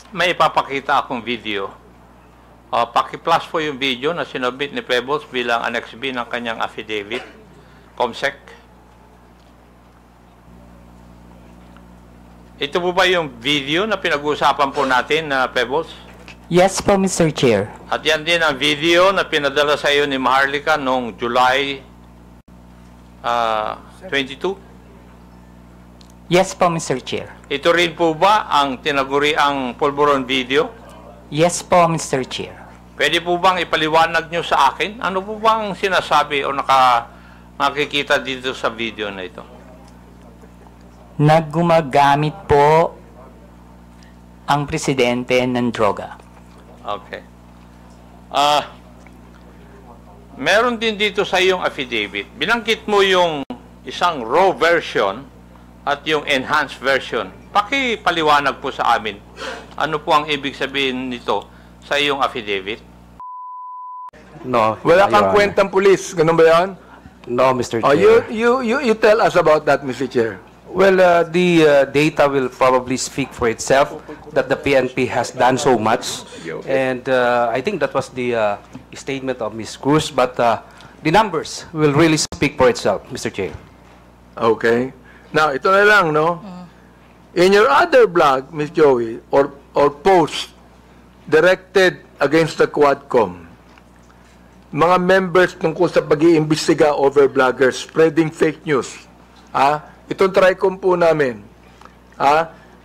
May ipapakita akong video. Paki-plus po yung video na sinubmit ni Pebbles bilang Annex B ng kanyang affidavit. Comsec. Ito po ba yung video na pinag-uusapan po natin na Pebbles? Yes po, Mr. Chair. At yan din ang video na pinadala sa iyo ni Maharlika noong July 22? Yes po, Mr. Chair. Ito rin po ba ang tinaguriang pulburon video? Yes po, Mr. Chair. Pwede po bang ipaliwanag nyo sa akin? Ano po bang sinasabi o nakikita dito sa video na ito? Naggumagamit po ang presidente ng droga. Okay. Meron din dito sa iyong affidavit. Binanggit mo yung isang raw version at yung enhanced version. Pakipaliwanag po sa amin. Ano po ang ibig sabihin nito sa iyong affidavit? No. Wala Your kang Honor. kwentang pulis. Ganun ba yan? No, Mr. Oh, Chair. you tell us about that, Mr. Chair. Well, the data will probably speak for itself that the PNP has done so much. And I think that was the statement of Ms. Cruz. But the numbers will really speak for itself, Mr. Chair. Okay. Now, ito na lang, no? In your other blog, Ms. Joey, or post directed against the Quadcom, mga members tungkol sa pag-iimbestiga over bloggers spreading fake news. Itong TRICOM po namin.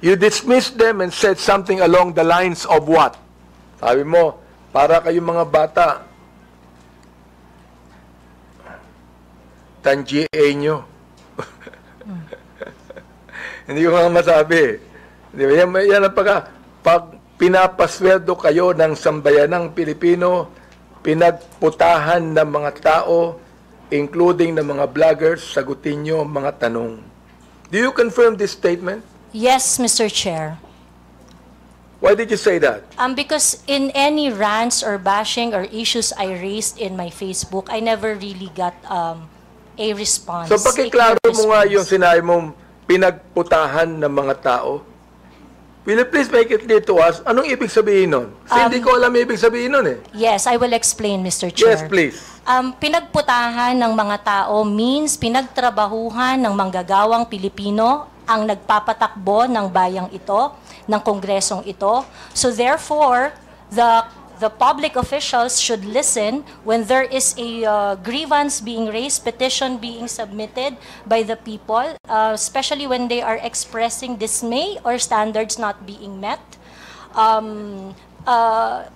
You dismissed them and said something along the lines of what? Sabi mo, para kayong mga bata, tangiya nyo. Hindi ko nga masabi. Di ba? Yan ang pag pinapasweldo kayo ng sambayanang Pilipino, pinagputahan ng mga tao, including ng mga vloggers, sagutin nyo mga tanong. Do you confirm this statement? Yes, Mr. Chair. Why did you say that? Because in any rants or bashing or issues I raised in my Facebook, I never really got a response. So pakiklaro mo nga yung sinabi mong pinagputahan ng mga tao. Will you please make it clear to us, anong ibig sabihin nun? Kasi hindi ko alam ibig sabihin nun eh. Yes, I will explain, Mr. Chair. Yes, please. Pinagputahan ng mga tao means pinagtrabahuhan ng manggagawang Pilipino ang nagpapatakbo ng bayang ito, ng kongresong ito. So therefore, the public officials should listen when there is a grievance being raised, petition being submitted by the people, especially when they are expressing dismay or standards not being met.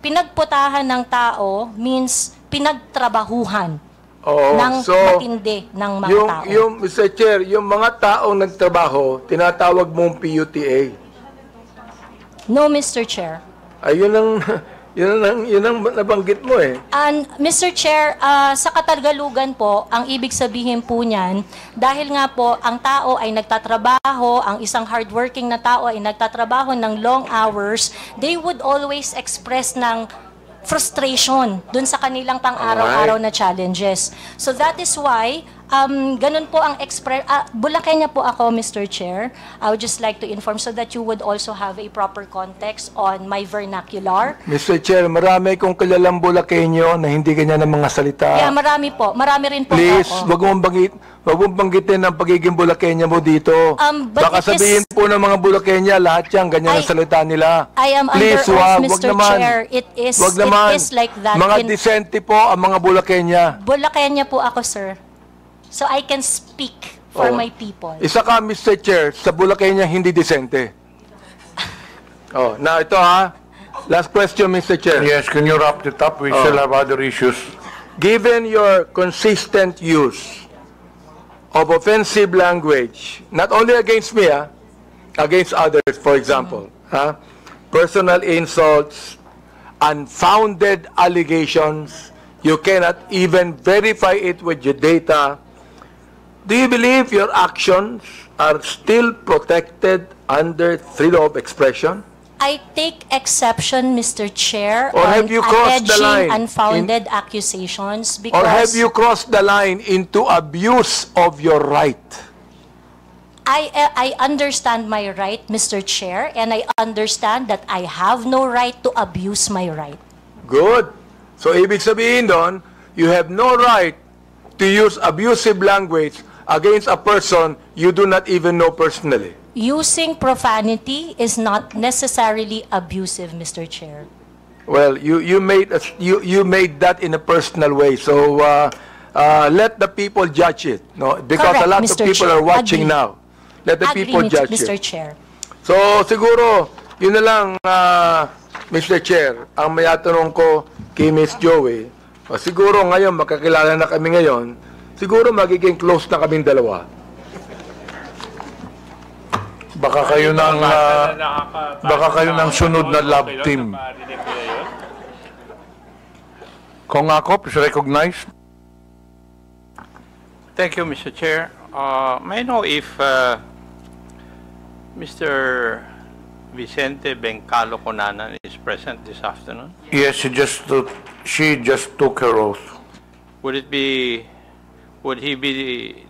Pinagputahan ng tao means pinagtrabahuhan ng matindi ng mga tao. Mr. Chair, yung mga taong nagtrabaho, tinatawag mong PUTA. No, Mr. Chair. Ayun ang nabanggit mo eh. And Mr. Chair, sa Katagalugan po, ang ibig sabihin po niyan, dahil nga po ang tao ay nagtatrabaho, ang isang hardworking na tao ay nagtatrabaho ng long hours, they would always express ng frustration dun sa kanilang pang-araw-araw na challenges. So that is why, ganun po ang Bulakenya po ako, Mr. Chair. I would just like to inform so that you would also have a proper context on my vernacular. Mr. Chair, marami kong kilalang Bulakenyo na hindi ganyan ang mga salita. Yeah, marami po. Marami rin po Please, ako. wag mong banggitin ang pagiging Bulakenya mo dito. But Baka sabihin po ng mga Bulakenya, lahat yan, ganyan ang salita nila. I am Please, under oath, wag Mr. naman. Chair. It is like that. Mga disente po ang mga Bulakenya. Bulakenya po ako, sir. So I can speak for my people. Isa ka, Mr. Chair, sa Bulakenya hindi disente. Now ito Last question, Mr. Chair. Yes, can you wrap it up? We still have other issues. Given your consistent use of offensive language, not only against me, against others, for example, personal insults, unfounded allegations, you cannot even verify it with your data. Do you believe your actions are still protected under freedom of expression? I take exception, Mr. Chair, Or have on you crossed the line alleging unfounded accusations because... Or have you crossed the line into abuse of your right? I understand my right, Mr. Chair, and I understand that I have no right to abuse my right. Good. So, ibig sabihin doon, you have no right to use abusive language against a person you do not even know personally. Using profanity is not necessarily abusive, Mr. Chair. Well, you made that in a personal way. So, let the people judge it. No, because Correct, a lot Mr. of people Chair. are watching Agree. now. Let the people judge Mr. it. Chair. So, siguro, yun na lang, Mr. Chair, ang may atanong ko kay Ms. Joey. Siguro ngayon, makakilala na kami ngayon, siguro magiging close na kaming dalawa. Baka kayo ng sunod na love team. Kung ako, please recognize. Thank you, Mr. Chair. May I know if Mr. Vicente Bencalo Conanan is present this afternoon? Yes, she just took her oath. Would he be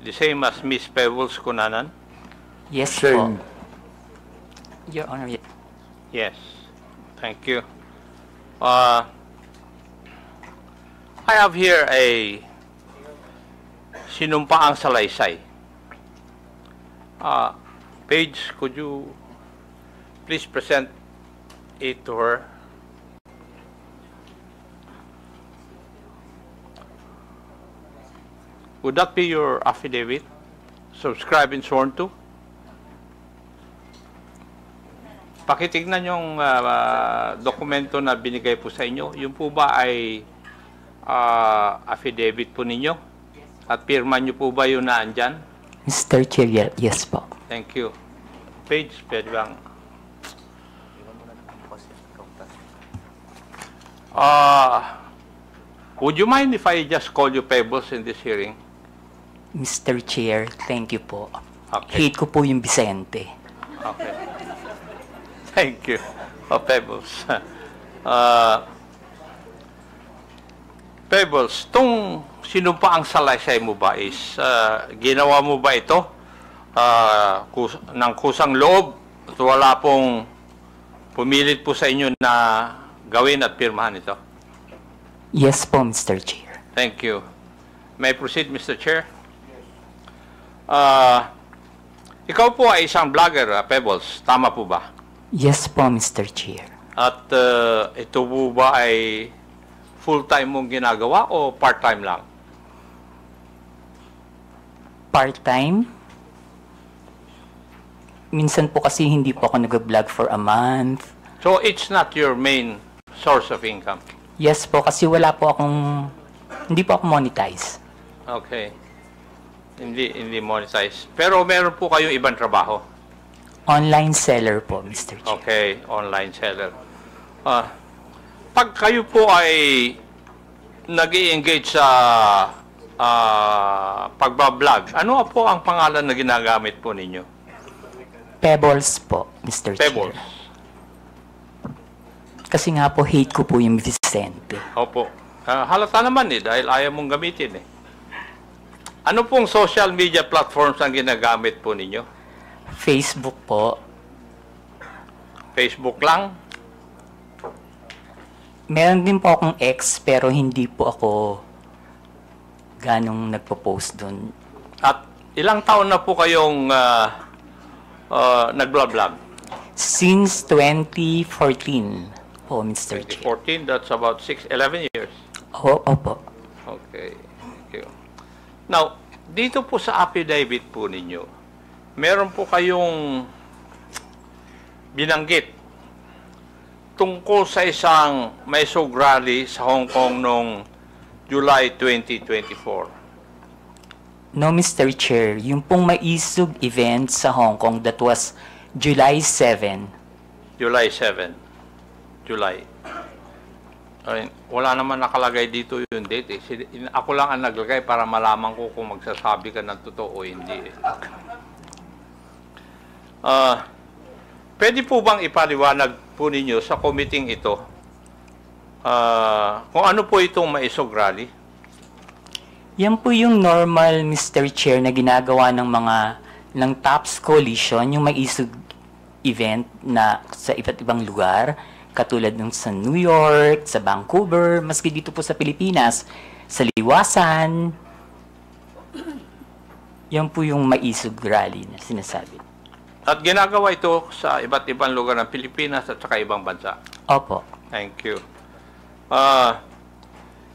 the same as Miss Pebbles Conanan? Yes Same. po. Your Honor, Yes. Thank you. I have here a sinumpaang salaysay. Paige, could you please present it to her? Would that be your affidavit? Subscribed and sworn to? Pakitignan yung dokumento na binigay po sa inyo. Yung po ba ay affidavit po ninyo? At pirma nyo po ba yun na andyan? Mr. Chair, yes po. Thank you. Page, pwede bang? Would you mind if I just call you Pebbles in this hearing? Mr. Chair, thank you po. Okay. Hate ko po yung Vicente. Okay. Thank you. Pebbles. Pebbles, tong sinumpaang salaysay mo ba is ginawa mo ba ito ng kusang loob at wala pong pumilit po sa inyo na gawin at pirmahan ito? Yes po, Mr. Chair. Thank you. May I proceed, Mr. Chair? Ikaw po ay isang vlogger, Pebbles. Tama po ba? Yes po, Mr. Chair. At ito po ba ay full-time mong ginagawa o part-time lang? Part-time? Minsan po kasi hindi po ako nag-vlog for a month. So it's not your main source of income? Yes po, kasi hindi po ako monetize. Okay. Hindi monetize. Pero meron po kayong ibang trabaho? Online seller po, Mr. Chair. Okay, online seller. Pag kayo po ay nag-i-engage sa pagbablog, ano po ang pangalan na ginagamit po ninyo? Pebbles po, Mr. Pebbles. Chair. Kasi nga po, hate ko po yung Vicente. Opo. Halata naman dahil ayaw mong gamitin Ano pong social media platforms ang ginagamit po ninyo? Facebook po. Facebook lang? Meron din po akong ex, pero hindi po ako ganong nagpo-post dun. At ilang taon na po kayong nag-vlog? Since 2014 po, Mr. Chair. 2014, that's about 11 years. Opo. Okay. Thank you. Now, dito po sa affidavit po ninyo, meron po kayong binanggit tungkol sa isang Maisog rally sa Hong Kong noong July 2024. No, Mr. Chair. Yung pong Maisog event sa Hong Kong, that was July 7. July 7. July. Ay, wala naman nakalagay dito yung date. Ako lang ang naglagay para malaman ko kung magsasabi ka ng totoo o hindi. Pwede po bang ipaliwanag po ninyo sa committee ito kung ano po itong Maisog Rally? Yan po yung normal, Mr. Chair, na ginagawa ng mga ng TOPS Coalition, yung may isug event na sa iba't ibang lugar, katulad ng sa New York, sa Vancouver, maski dito po sa Pilipinas, sa Liwasan. Yan po yung maisog rally na sinasabi. At ginagawa ito sa iba't ibang lugar ng Pilipinas at saka ibang bansa. Opo. Thank you.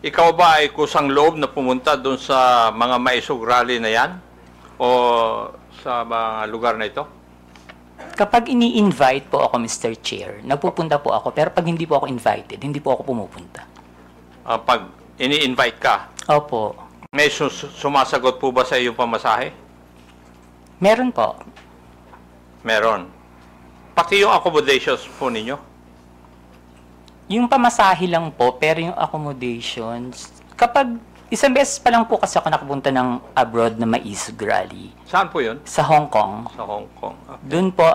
Ikaw ba ay kusang loob na pumunta doon sa mga maisog rally na yan? O sa mga lugar na ito? Kapag ini-invite po ako, Mr. Chair, nagpupunta po ako. Pero pag hindi po ako invited, hindi po ako pumupunta. Pag ini-invite ka, Opo. may sumasagot po ba sa iyong pamasahe? Meron po. Meron. Pati yung accommodations po ninyo? Yung pamasahe lang po, pero yung accommodations, kapag isang beses pa lang po kasi ako nakapunta ng abroad na maisog rally. Saan po yun? Sa Hong Kong. Sa Hong Kong. Okay. Doon po,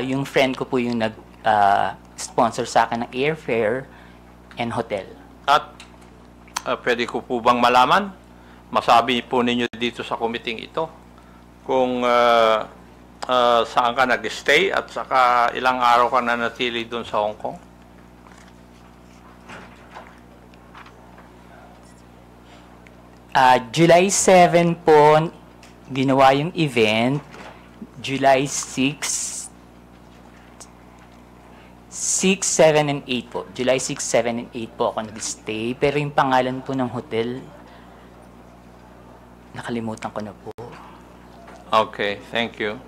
yung friend ko po yung nag-sponsor sa akin ng airfare and hotel. At pwede ko po bang malaman, masabi po ninyo dito sa committee ito, kung saan ka nag-stay at saka ilang araw ka na natili doon sa Hong Kong? July 7 po, ginawa yung event. July 6, 7, and 8 po. July 6, 7, and 8 po ako nag-stay. Pero yung pangalan po ng hotel, nakalimutan ko na po. Okay, thank you.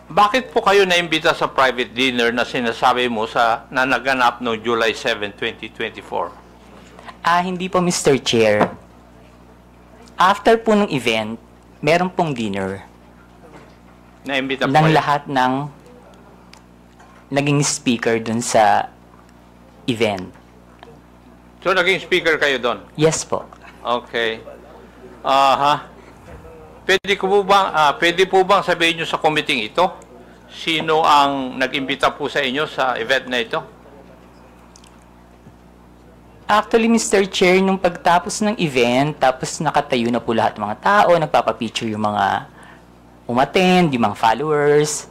Bakit po kayo naimbita sa private dinner na sinasabi mo na naganap noong July 7, 2024? Hindi po, Mr. Chair. After po ng event, meron pong dinner Naimbita po ng kayo? lahat ng naging speaker dun sa event. So, naging speaker kayo doon? Yes po. Okay. Pwede po bang sabihin nyo sa committee ito? Sino ang nag-imbita po sa inyo sa event na ito? Actually, Mr. Chair, nung pagtapos ng event, tapos nakatayo na po lahat ng mga tao, nagpapapicture yung mga umattend, yung mga followers.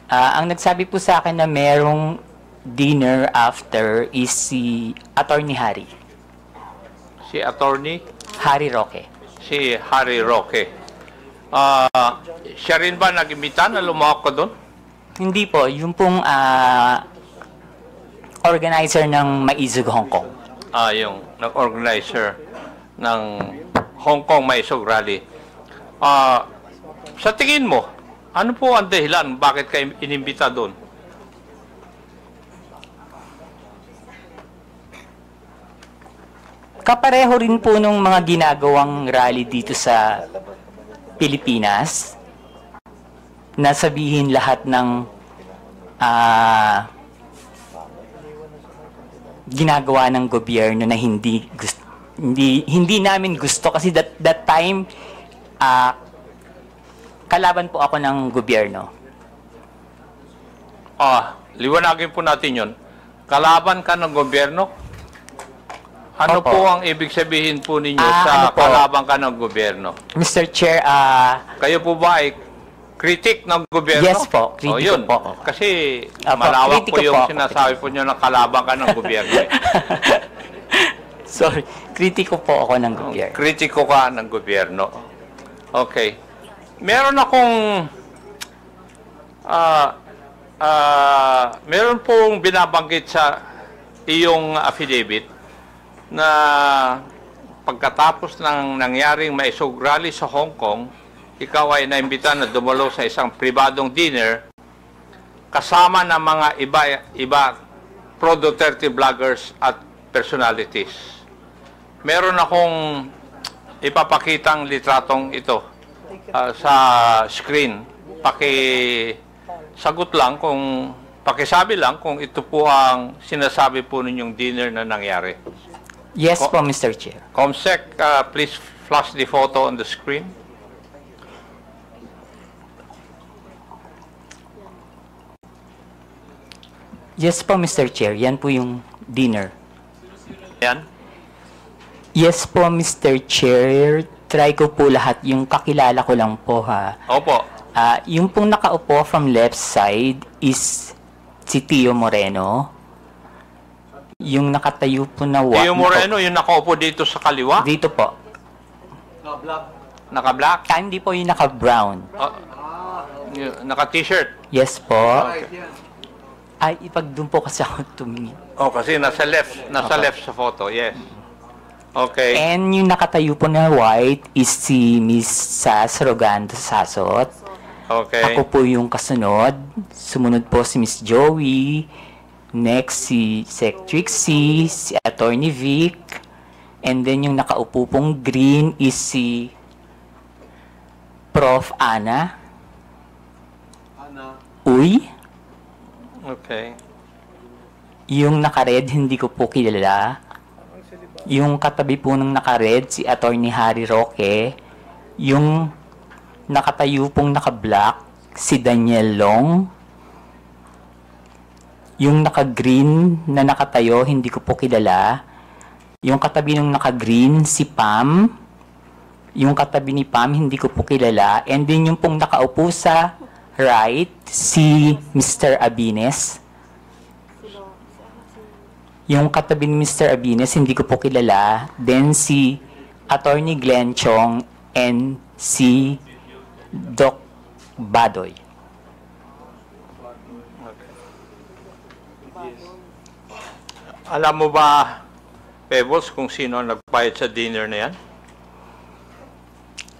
Ang nagsabi po sa akin na merong dinner after is si Attorney Harry. Si Attorney? Harry Roque. Si Harry Roque. Siya rin ba nag-imbita na lumawak ko doon? Hindi po, yung pong organizer ng Maisog Hong Kong. Yung nag-organizer ng Hong Kong Maisog Rally. Sa tingin mo, ano po ang dahilan bakit kayo inimbita doon? Kapareho rin po nung mga ginagawang rally dito sa Pilipinas, na sabihin lahat ng ginagawa ng gobyerno na hindi namin gusto kasi that time kalaban po ako ng gobyerno. Liwanagin po natin yon. Kalaban ka ng gobyerno? Ano Opo. po ang ibig sabihin po ninyo sa ano po? kalaban ka ng gobyerno? Mr. Chair, Kayo po ba ay critic ng gobyerno? Yes po, kritiko yun. po ako. Kasi Opo, malawak po kritiko yung po ako. sinasabi po nyo na kalaban ka ng gobyerno. sorry, kritiko po ako ng gobyerno. Kritiko ka ng gobyerno. Okay. Meron akong meron pong binabanggit sa iyong affidavit na pagkatapos ng nangyaring maisog rally sa Hong Kong, ikaw ay naimbita na dumalo sa isang pribadong dinner kasama ng mga iba pro-Duterte vloggers at personalities. Meron akong ipapakitang litratong ito sa screen. Pakisagot lang pakisabi lang kung ito po ang sinasabi po ninyong dinner na nangyari. Yes po, Mr. Chair. Comsec, please flash the photo on the screen. Yes po, Mr. Chair. Yan po yung dinner. Yan. Yes po, Mr. Chair. try ko po lahat. Yung kakilala ko lang po ha. Opo. Yung pong nakaupo from left side is si Tio Moreno. Yung nakatayo po na Tio Moreno, yung nakaupo dito sa kaliwa? Dito po. Naka-black? Hindi po yung naka-brown. Naka-t-shirt? Yes po. Ay, ipag-doon po kasi ako tumingin. Oh, kasi nasa left sa photo, yes. Okay. And yung nakatayo po na white is si Miss Sas Rogando Sasot. Okay. Ako po yung kasunod. Sumunod po si Miss Joey. Next si Sec Trixie, si Attorney Vic. And then yung nakaupo pong green is si Prof. Ana. Uy. Okay. Yung naka-red, hindi ko po kilala. Yung katabi po ng naka-red, si Attorney Harry Roque. Yung nakatayo pong naka-black, si Daniel Long. Yung naka-green na nakatayo, hindi ko po kilala. Yung katabi ng naka-green, si Pam. Yung katabi ni Pam, hindi ko po kilala. And then yung pong nakaupo sa right, si Mr. Abines. Yung katabi ni Mr. Abines, hindi ko po kilala. Then si Attorney Glenn Chong and si Doc Badoy. Alam mo ba, Pebbles, kung sino ang nagbayad sa dinner na yan?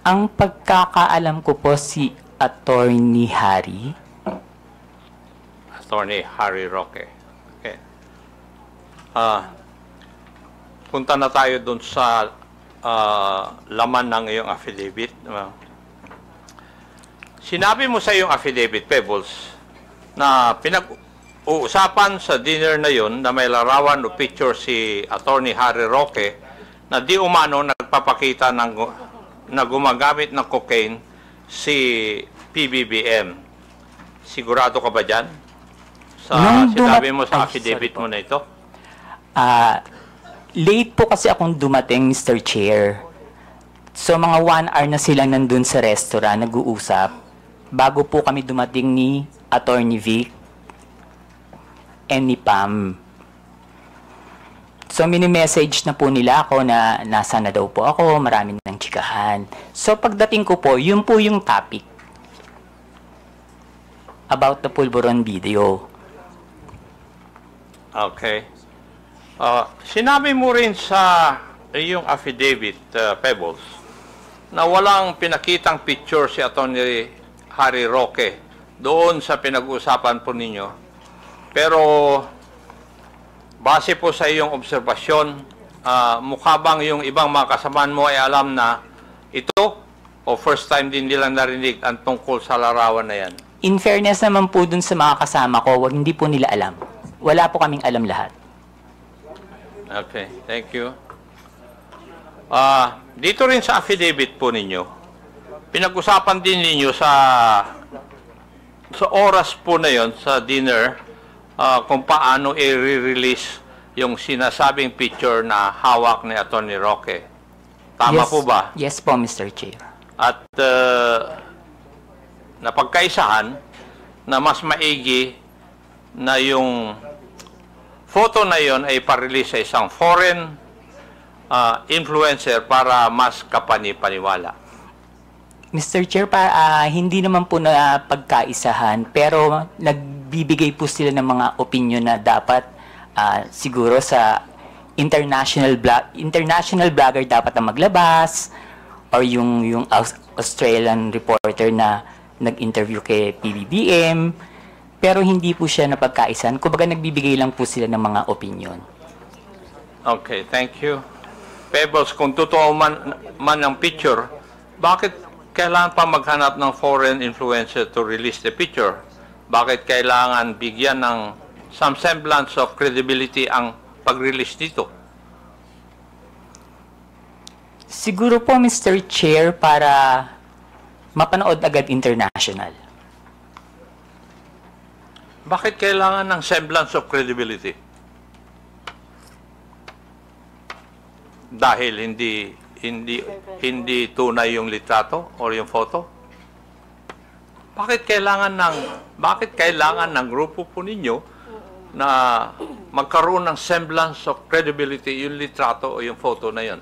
Ang pagkakaalam ko po si Attorney Harry. Attorney Harry Roque. Okay. Punta na tayo dun sa laman ng iyong affidavit. Sinabi mo sa iyong affidavit, Pebbles, na pinag-uusapan sa dinner na yon na may larawan o picture si Attorney Harry Roque na di umano nagpapakita na gumagamit ng cocaine si PBBM. Sigurado ka ba dyan? Sinabi mo sa affidavit mo na ito? Late po kasi akong dumating, Mr. Chair. So, mga 1 hour na silang nandun sa restaurant, nag-uusap. Bago po kami dumating ni Attorney Vic and ni Pam. So, mini-message na po nila ako na nasa na daw po ako, marami ng chikahan. So, pagdating ko po, yun po yung topic about the Pulburon video. Okay. Sinabi mo rin sa iyong affidavit, Pebbles, na walang pinakitang picture si Attorney Harry Roque doon sa pinag-uusapan po ninyo. Pero, base po sa iyong obserbasyon, mukha bang yung ibang mga kasamaan mo ay alam na ito o first time din nilang narinig ang tungkol sa larawan na yan? In fairness naman po dun sa mga kasama ko, hindi po nila alam. Wala po kaming alam lahat. Okay, thank you. Dito rin sa affidavit po ninyo, pinag-usapan din ninyo sa oras po na yon sa dinner kung paano i-release yung sinasabing picture na hawak ni Attorney Roque. Tama po ba? Yes po, Mr. Chair. At napagkaisahan na mas maigi na yung photo na yon ay pa-release sa isang foreign influencer para mas kapani-paniwala. Mr. Chair, hindi naman po na pagkaisahan, pero nagbibigay po sila ng mga opinion na dapat siguro sa international blogger dapat ang maglabas, or yung Australian reporter na nag-interview kay PBBM, pero hindi po siya napagkaisahan. Kumbaga nagbibigay lang po sila ng mga opinion. Okay, thank you. Pebbles, kung totoo man ang picture, bakit kailangan pa maghanap ng foreign influencer to release the picture? Bakit kailangan bigyan ng some semblance of credibility ang pag-release dito? Siguro po, Mr. Chair, para mapanood agad international. Bakit kailangan ng semblance of credibility? Dahil hindi hindi tunay yung litrato or yung photo? Bakit kailangan ng grupo po ninyo na magkaroon ng semblance of credibility yung litrato o yung photo na yun?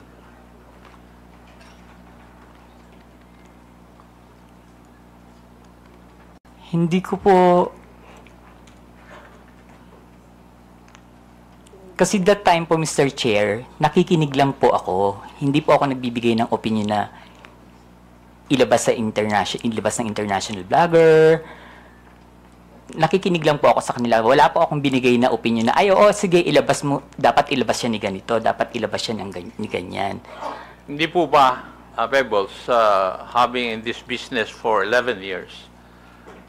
Hindi ko po... Kasi that time po, Mr. Chair, nakikinig lang po ako. Hindi po ako nagbibigay ng opinion na ilabas ng international vlogger. Nakikinig lang po ako sa kanila. Wala po akong binigay na opinion na, ay, oo, sige, ilabas mo. Dapat ilabas siya ni ganito. Dapat ilabas siya ni ganyan. Hindi po ba, Pebbles, having in this business for 11 years,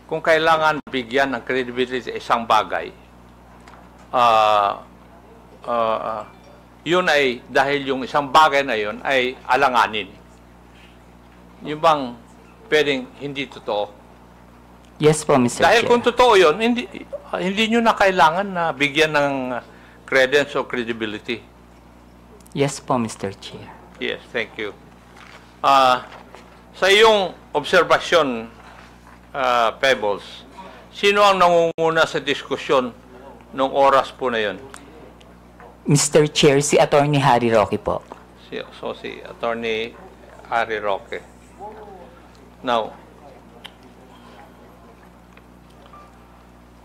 kung kailangan bigyan ng credibility isang bagay, yun ay dahil yung isang bagay na yun ay alanganin. Yung bang pwedeng hindi totoo? Yes po, Mr. Dahil Chair. kung totoo yun, hindi nyo na kailangan na bigyan ng credence o credibility. Yes po, Mr. Chair. Yes, thank you. Sa iyong obserbasyon, Pebbles, sino ang nangunguna sa diskusyon nung oras po na yun? Mr. Chair, si Attorney Harry Roque po. Si Attorney Harry Roque. Now,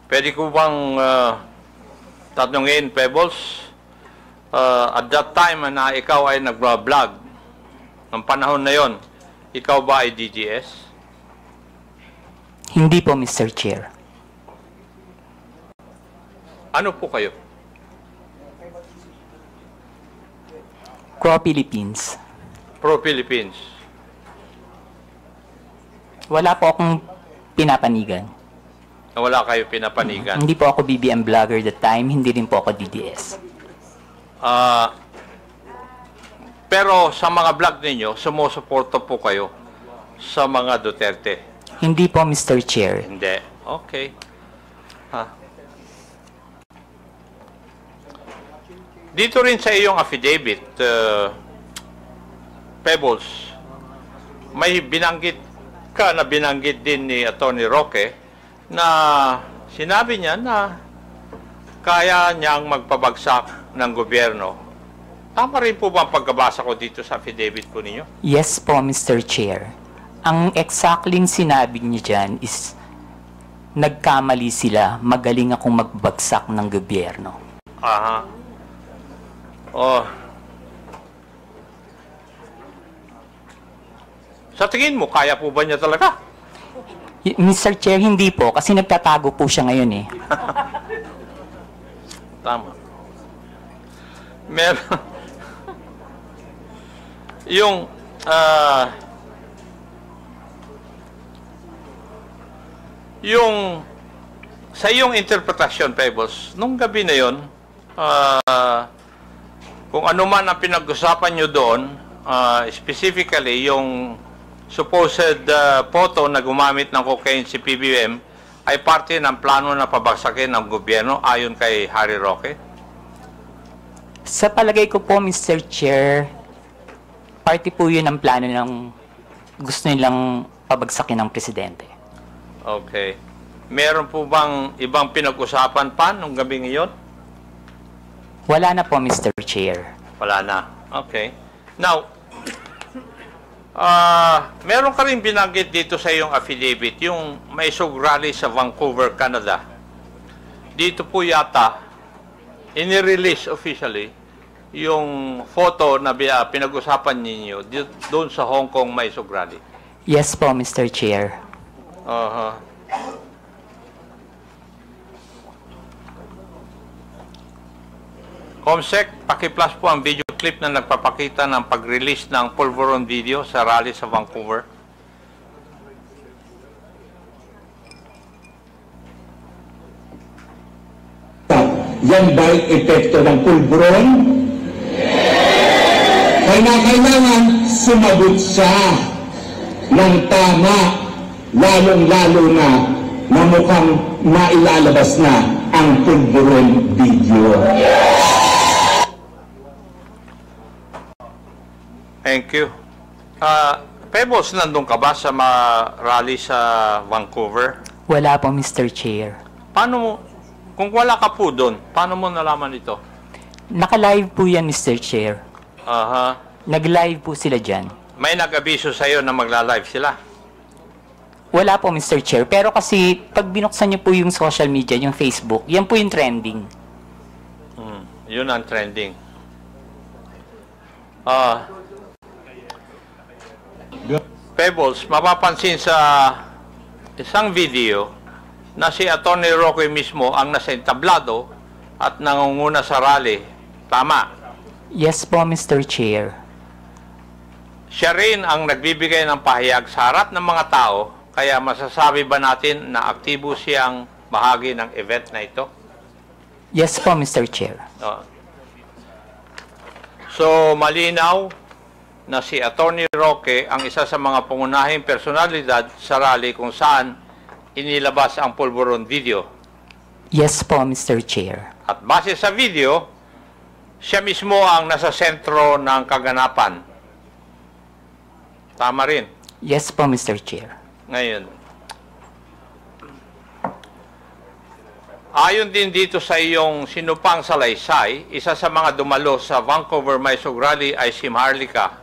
pwede ko bang tatanungin, Pebbles, at that time na ikaw ay nag-vlog, ng panahon na yon, ikaw ba ay DGS? Hindi po, Mr. Chair. Ano po kayo? Pro-Philippines. Pro-Philippines. Wala po akong pinapanigan. Wala kayo pinapanigan. Hindi po ako BBM vlogger that time, hindi rin po ako DDS. Pero sa mga vlog ninyo, sumusuporta po kayo sa mga Duterte. Hindi po, Mr. Chair. Hindi. Okay. Dito rin sa iyong affidavit, Pebbles, may binanggit din ni Attorney Roque na sinabi niya na kaya niyang magpabagsak ng gobyerno. Tama rin po ba ang pagkabasa ko dito sa affidavit po ninyo? Yes po, Mr. Chair. Ang exactly sinabi niya dyan is nagkamali sila, magaling akong magbagsak ng gobyerno. Aha. Oh. Sa tingin mo, kaya po ba niya talaga? Mr. Chair, hindi po, kasi nagtatago po siya ngayon eh. Tama. Meron. Yung, sa iyong interpretasyon, Pebbles, nung gabi na yon, kung ano man ang pinag-usapan nyo doon, specifically yung supposed photo na gumamit ng cocaine si PBBM ay parte ng plano na pabagsakin ng gobyerno ayon kay Harry Roque? Sa palagay ko po, Mr. Chair, parte po yun ang plano ng gusto nilang pabagsakin ng presidente. Okay. Meron po bang ibang pinag-usapan pa nung gabi ngayon? Wala na po, Mr. Chair. Wala na. Okay. Now, meron ka rin binanggit dito sa iyong affidavit, yung may sug rally sa Vancouver, Canada. Dito po yata, inirelease officially, yung photo na pinag-usapan ninyo doon sa Hong Kong may sug rally. Yes po, Mr. Chair. Comsec, paki-plus po ang video clip na nagpapakita ng pag-release ng Pulveron video sa rally sa Vancouver. Yan ba'y epekto ng pulburon? Kailangan sumagot siya ng tama, lalong-lalo na mukhang mailalabas na ang pulburon video. Thank you. Pebbles, nandun ka ba sa rally sa Vancouver? Wala po, Mr. Chair. Paano mo, kung wala ka po doon, paano mo nalaman ito? Naka-live po yan, Mr. Chair. Aha. Nag-live po sila dyan. May nag-abiso sa'yo na magla-live sila? Wala po, Mr. Chair. Pero kasi, pag binuksan niyo po yung social media, yung Facebook, yan po yung trending. Yun ang trending. Pebbles, mapapansin sa isang video na si Atty. Roque mismo ang nasa entablado at nangunguna sa rally. Tama. Yes po, Mr. Chair. Siya rin ang nagbibigay ng pahayag sa harap ng mga tao, kaya masasabi ba natin na aktibo siyang bahagi ng event na ito? Yes po, Mr. Chair. So, malinaw na si Atty. Roque ang isa sa mga pangunahing personalidad sa rally kung saan inilabas ang pulburon video. Yes po, Mr. Chair. At base sa video, siya mismo ang nasa sentro ng kaganapan. Tama rin. Yes po, Mr. Chair. Ngayon, ayon din dito sa iyong sinupang salaysay, isa sa mga dumalo sa Vancouver Maisog Rally ay si Maharlika.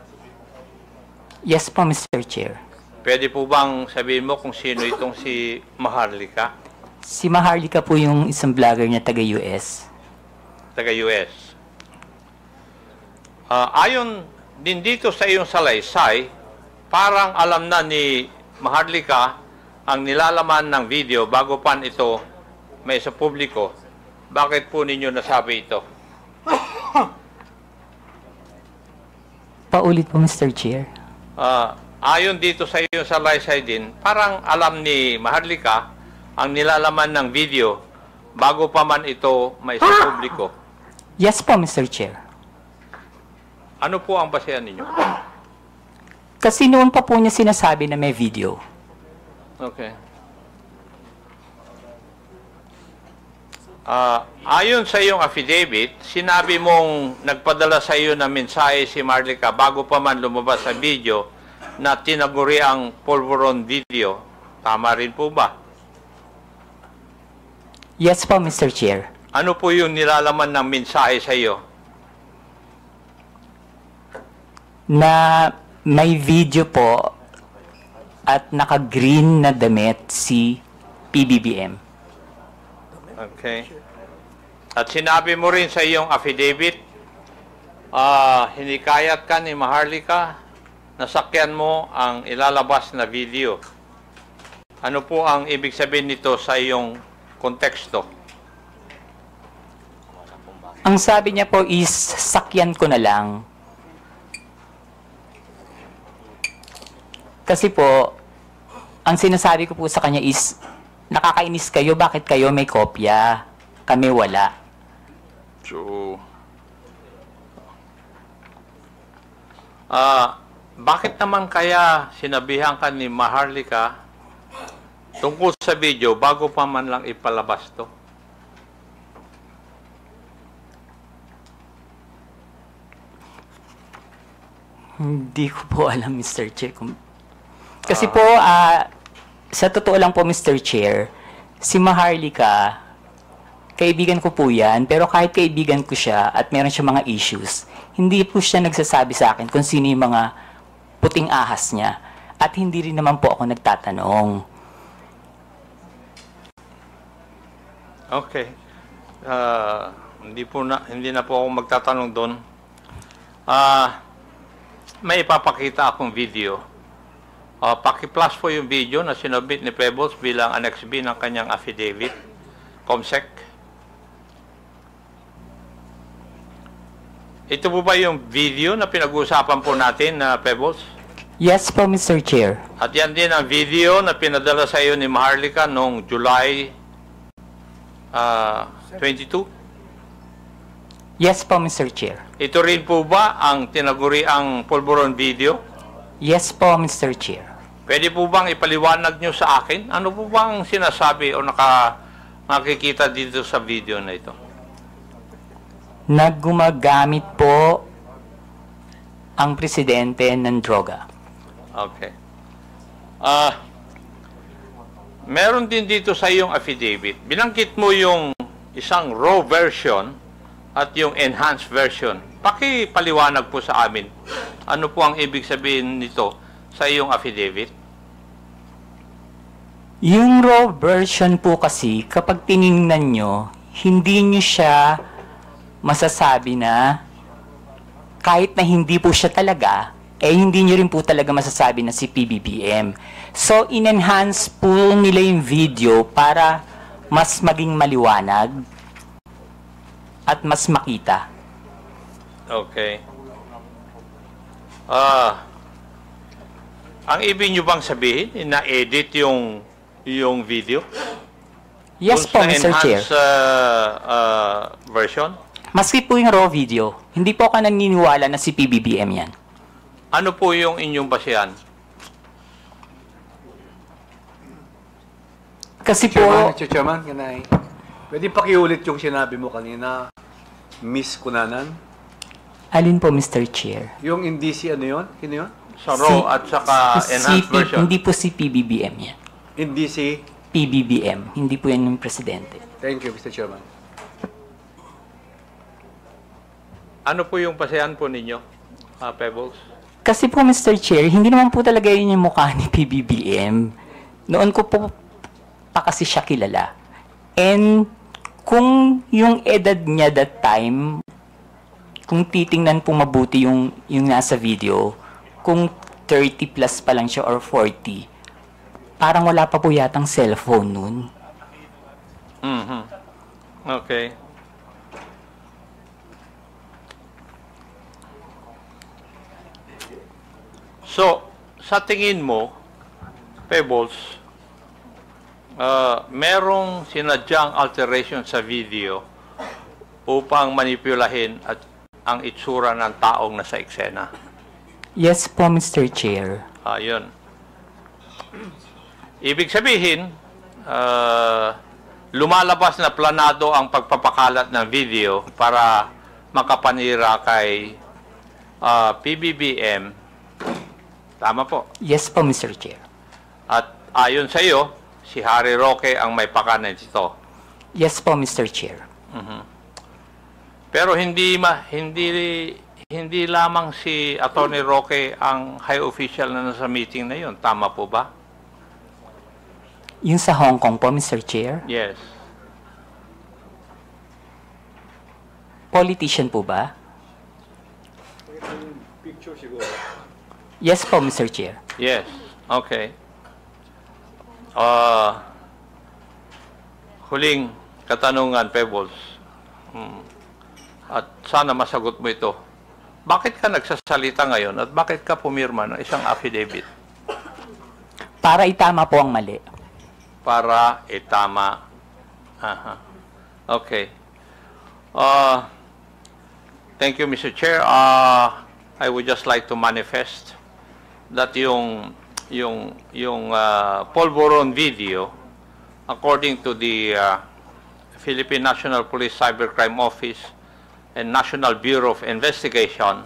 Yes po, Mr. Chair. Pwede po bang sabihin mo kung sino itong si Maharlika? Si Maharlika po yung isang vlogger niya taga-US. Taga-US. Ayon din dito sa iyong salaysay, parang alam na ni Maharlika ang nilalaman ng video bago pa ito may sa publiko. Bakit po ninyo nasabi ito? Paulit po, Mr. Chair. Ayon dito sa iyong salaysay din, parang alam ni Maharlika ang nilalaman ng video bago pa man ito may sa publiko. Yes po, Mr. Chair. Ano po ang basehan ninyo? Kasi noon pa po niya sinasabi na may video. Okay. Ayon sa iyong affidavit, sinabi mong nagpadala sa iyo ng mensahe si Maharlika bago pa man lumabas sa video na tinaguri ang pulburon video. Tama rin po ba? Yes po, Mr. Chair. Ano po yung nilalaman ng mensahe sa iyo? Na may video po at naka-green na damit si PBBM. Okay. At sinabi mo rin sa iyong affidavit, hinikayat ka ni Maharlika, nasakyan mo ang ilalabas na video. Ano po ang ibig sabihin nito sa iyong konteksto? Ang sabi niya po is, sakyan ko na lang. Kasi po, ang sinasabi ko po sa kanya is, nakakainis kayo, bakit kayo may kopya? Kami wala. So, bakit naman kaya sinabihan ka ni Maharlika tungkol sa video bago pa man lang ipalabas to? Hindi ko po alam, Mr. Chair. Kasi po, sa totoo lang po, Mr. Chair, si Maharlika, kaibigan ko po yan, pero kahit kaibigan ko siya at meron siya mga issues, hindi po siya nagsasabi sa akin kung sino yung mga puting ahas niya. At hindi rin naman po ako nagtatanong. Okay. Hindi na po ako magtatanong doon. May ipapakita akong video. Paki-plus po yung video na sinubmit ni Pebbles bilang Annex B ng kanyang affidavit. COMSEC. Ito po ba yung video na pinag-uusapan po natin na Pebbles? Yes po, Mr. Chair. At yan din ang video na pinadala sa iyo ni Maharlika noong July 22? Yes po, Mr. Chair. Ito rin po ba ang tinaguriang pulburon video? Yes po, Mr. Chair. Pwede po bang ipaliwanag nyo sa akin? Ano po bang sinasabi o nakikita dito sa video na ito? Naggumagamit po ang presidente ng droga. Okay. Meron din dito sa iyong affidavit. Binanggit mo yung isang raw version at yung enhanced version. Pakipaliwanag po sa amin. Ano po ang ibig sabihin nito sa iyong affidavit? Yung raw version po kasi, kapag tiningnan nyo, hindi nyo siya masasabi na kahit na hindi po siya talaga, hindi nyo rin po talaga masasabi na si PBBM. So, in-enhance po nila yung video para mas maging maliwanag at mas makita. Okay. Ang ibig nyo bang sabihin, na-edit yung video? Yes po, Dun sa Mr. Chair. enhanced version? Maski po yung raw video, hindi po ako naniniwala na si PBBM yan. Ano po yung inyong basihan? Kasi Chairman, po, Mr. Chairman, pwede pakiulit yung sinabi mo kanina, Miss Kunanan? alin po, Mr. Chair? Yung indisi, ano yun? Sino yun? Sa raw at saka enhanced version? Hindi po si PBBM yan. Indisi. PBBM, hindi po yan yung presidente. Thank you, Mr. Chairman. Ano po yung basihan po ninyo, Pebbles? Kasi po, Mr. Chair, hindi naman po talaga yun yung mukha ni PBBM. Noon ko po pa kasi siya kilala. And kung yung edad niya that time, kung titingnan po mabuti yung nasa video, kung 30 plus pa lang siya or 40, parang wala pa po yatang cellphone nun. Okay. So, sa tingin mo, Pebbles, merong sinadyang alteration sa video upang manipulahin at ang itsura ng taong nasa eksena. Yes po, Mr. Chair. Yun. Ibig sabihin, lumalabas na planado ang pagpapakalat ng video para makapanira kay PBBM. Tama po. Yes po, Mr. Chair. At ayon sa iyo, si Harry Roque ang may pakanan dito. Yes po, Mr. Chair. Pero hindi lamang si Atty. Roque ang high official na nasa meeting na yun. Tama po ba? Yung sa Hong Kong po, Mr. Chair. Yes. Politician po ba? Yes po, Mr. Chair. Yes. Okay. Huling katanungan, Pebbles. At sana masagot mo ito. Bakit ka nagsasalita ngayon at bakit ka pumirma ng isang affidavit? Para itama po ang mali. Para itama. Okay. Thank you, Mr. Chair. I would just like to manifest that yung Polvoron video, according to the Philippine National Police Cybercrime Office and National Bureau of Investigation,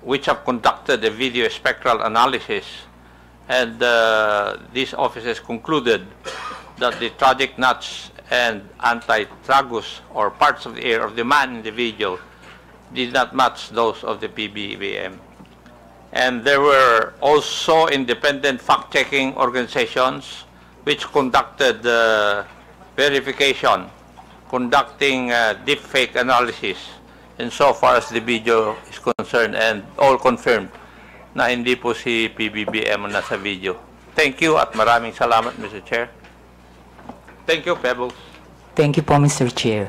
which have conducted a video spectral analysis, and these offices concluded that the tragic nuts and anti-tragus or parts of the ear of the man in the video did not match those of the PBBM. And there were also independent fact-checking organizations which conducted verification, conducting deepfake analysis insofar as the video is concerned, and all confirmed na hindi po si PBBM ang nasa video. Thank you at maraming salamat, Mr. Chair. Thank you, Pebbles. Thank you po, Mr. Chair.